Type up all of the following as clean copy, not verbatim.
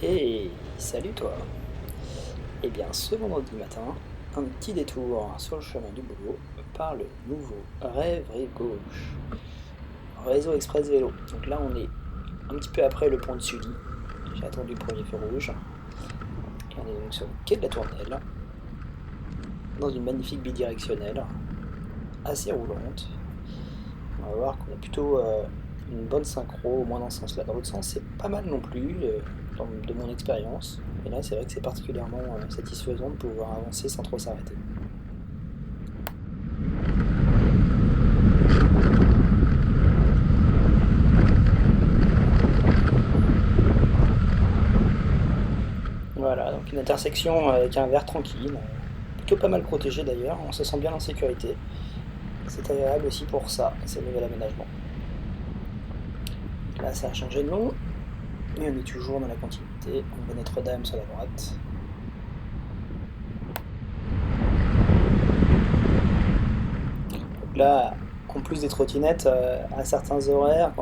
Hey, salut toi! Eh bien, ce vendredi matin, un petit détour sur le chemin du boulot par le nouveau Rêve Rive Gauche, réseau express vélo. Donc là, on est un petit peu après le pont de Sully. J'ai attendu le premier feu rouge. Et on est donc sur le quai de la Tournelle, dans une magnifique bidirectionnelle, assez roulante. On va voir qu'on a plutôt une bonne synchro, au moins dans ce sens-là. Dans l'autre sens, c'est pas mal non plus, de mon expérience. Et là, c'est vrai que c'est particulièrement satisfaisant de pouvoir avancer sans trop s'arrêter. Voilà, donc une intersection avec un verre tranquille, plutôt pas mal protégé d'ailleurs, on se sent bien en sécurité. C'est agréable aussi pour ça, ce nouvel aménagement. Là, ça a changé de nom, mais on est toujours dans la continuité. On voit Notre-Dame sur la droite. Donc là, en plus des trottinettes, à certains horaires,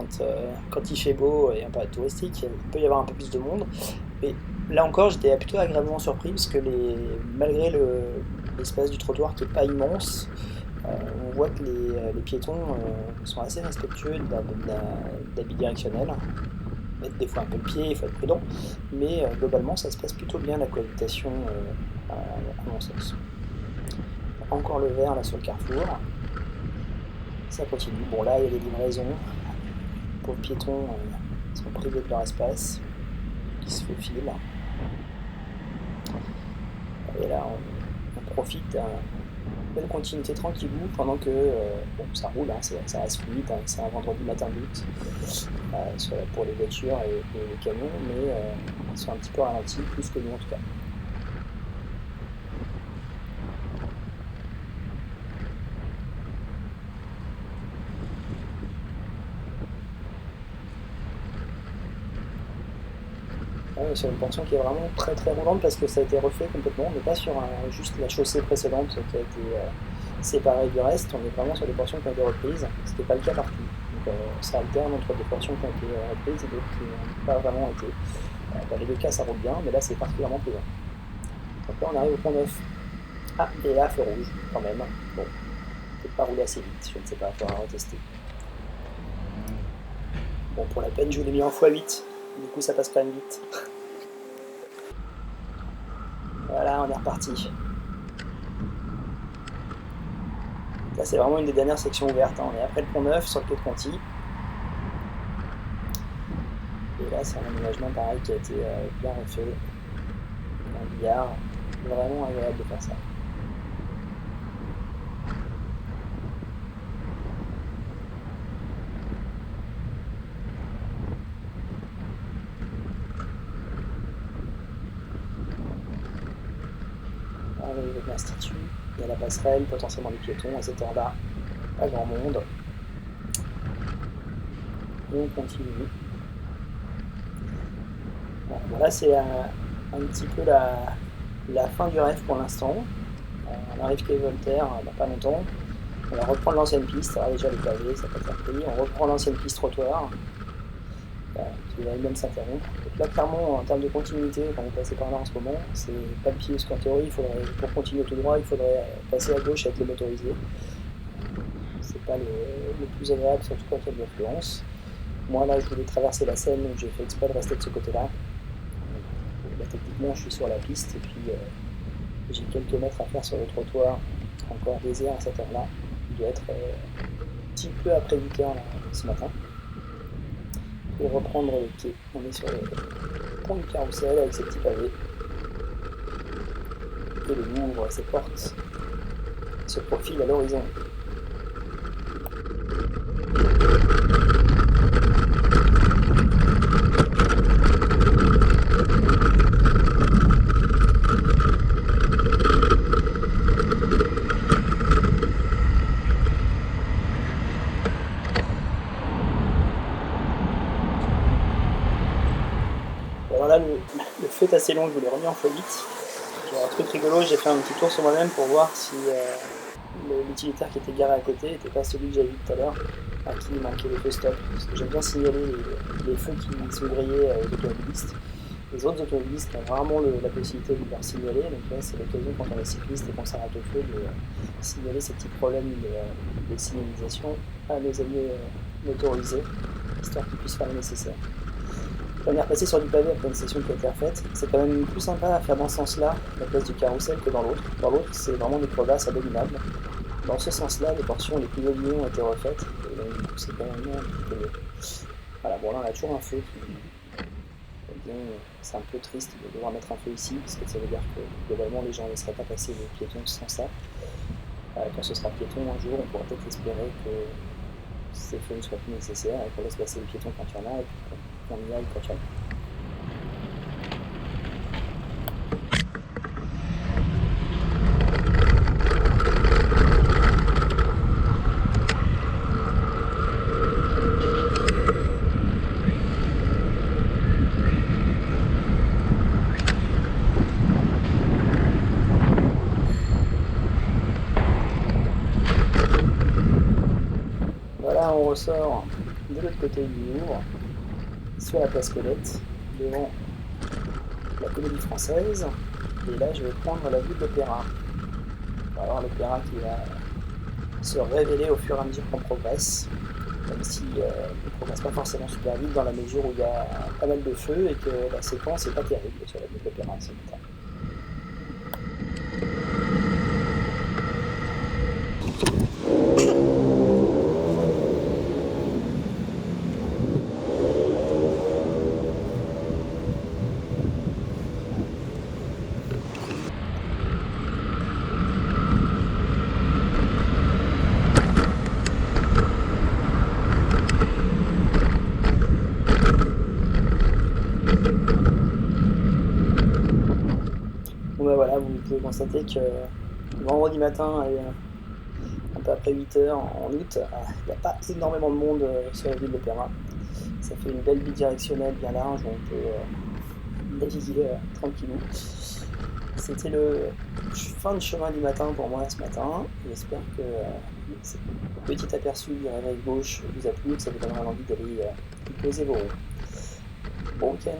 quand il fait beau et un peu touristique, il peut y avoir un peu plus de monde. Mais là encore, j'étais plutôt agréablement surpris parce que malgré l'espace du trottoir qui n'est pas immense, on voit que les piétons sont assez respectueux de la bidirectionnelle. Mettre des fois un peu le pied, il faut être prudent, mais globalement ça se passe plutôt bien la cohabitation à mon sens. Encore le vert là sur le carrefour, ça continue. Bon là il y a des livraisons, pour les piétons sont privés de leur espace, qui se faufilent. Et là on profite d'un belle continuité tranquillou pendant que bon, ça roule, hein, ça reste fluide, hein, c'est un vendredi matin d'août pour les voitures et les camions, mais ils sont un petit peu ralentis, plus que nous en tout cas. Ouais, sur une portion qui est vraiment très très roulante parce que ça a été refait complètement, on n'est pas sur juste la chaussée précédente qui a été séparée du reste, on est vraiment sur des portions qui ont été reprises, ce qui n'est pas le cas partout. Donc ça alterne entre des portions qui ont été reprises et d'autres qui n'ont pas vraiment été. Dans les deux cas ça roule bien, mais là c'est particulièrement plaisant. Donc là on arrive au pont neuf. Ah, et là feu rouge quand même. Bon, peut-être pas rouler assez vite, je ne sais pas, il faudra retester. Bon, pour la peine je l'ai mis en x8, du coup ça passe quand même vite. Voilà, on est reparti. Là, c'est vraiment une des dernières sections ouvertes, hein. On est après le pont neuf, sur le quai de Conti. Et là, c'est un aménagement pareil qui a été bien refait. Un billard. Vraiment agréable de faire ça. Arrive avec l'institut, il y a la passerelle, potentiellement les piétons, à cette heure-là, pas grand monde. Et on continue. Bon, là, c'est un petit peu la fin du rêve pour l'instant. On arrive quai Voltaire dans pas longtemps. On va reprendre l'ancienne piste, alors déjà les pavés, ça peut être pris. On reprend l'ancienne piste trottoir, qui va même s'interrompre. Donc là, clairement, en termes de continuité, quand vous passez par là en ce moment, c'est pas le pied, parce qu'en théorie, pour continuer tout droit, il faudrait passer à gauche avec les motorisés. C'est pas le plus agréable, surtout quand il y a de l'affluence. Moi, là, je voulais traverser la Seine, donc j'ai fait exprès de rester de ce côté-là. Là, techniquement, je suis sur la piste, et puis j'ai quelques mètres à faire sur le trottoir, encore désert à cette heure-là. Il doit être un petit peu après 8 heures là, ce matin. Pour reprendre le quai, on est sur le pont du Carrousel avec ses petits pavés. Et le Louvre, ses portes, se profilent à l'horizon. Alors là, le feu est assez long, je vous l'ai remis en x8. J'ai un truc rigolo, j'ai fait un petit tour sur moi-même pour voir si l'utilitaire qui était garé à côté n'était pas celui que j'avais vu tout à l'heure, à qui il manquait les feux stop. Parce que j'aime bien signaler les feux qui sont grillés aux automobilistes. Les autres automobilistes ont rarement la possibilité de leur signaler, donc là c'est l'occasion quand on est cycliste et qu'on s'arrête au feu de signaler ces petits problèmes de signalisation à nos amis motorisés, histoire qu'ils puissent faire le nécessaire. On est repassé sur du pavé après une session qui a été refaite. C'est quand même plus sympa à faire dans ce sens-là, la place du carrousel, que dans l'autre. Dans l'autre, c'est vraiment des crevasses abominables. Dans ce sens-là, les portions les plus éloignées ont été refaites, et donc du coup c'est quand même un petit peu mieux. Voilà, bon là on a toujours un feu qui... C'est un peu triste de devoir mettre un feu ici, parce que ça veut dire que globalement les gens ne laisseraient pas passer les piétons sans ça. Quand ce sera piéton un jour, on pourra peut-être espérer que ces feux ne soient plus nécessaires et qu'on laisse passer les piétons quand il y en a et qu'on y aille quand il y en a. Voilà, on ressort de l'autre côté du Louvre, sur la place Colette, devant la Comédie Française, et là je vais prendre la vue de l'Opéra. On va avoir l'Opéra qui va se révéler au fur et à mesure qu'on progresse, même si on ne progresse pas forcément super vite dans la mesure où il y a pas mal de feux et que la séquence n'est pas terrible sur la vue de l'Opéra ce matin. Bon ben voilà, vous pouvez constater que vendredi matin, un peu après 8h en août, il n'y a pas énormément de monde sur la ville de l'Opéra. Ça fait une belle bidirectionnelle bien large où on peut naviguer tranquillou. C'était le fin de chemin du matin pour moi ce matin. J'espère que ce petit aperçu du réveil gauche vous a plu, que ça vous donnera l'envie d'aller y poser vos roues. Bon week-end.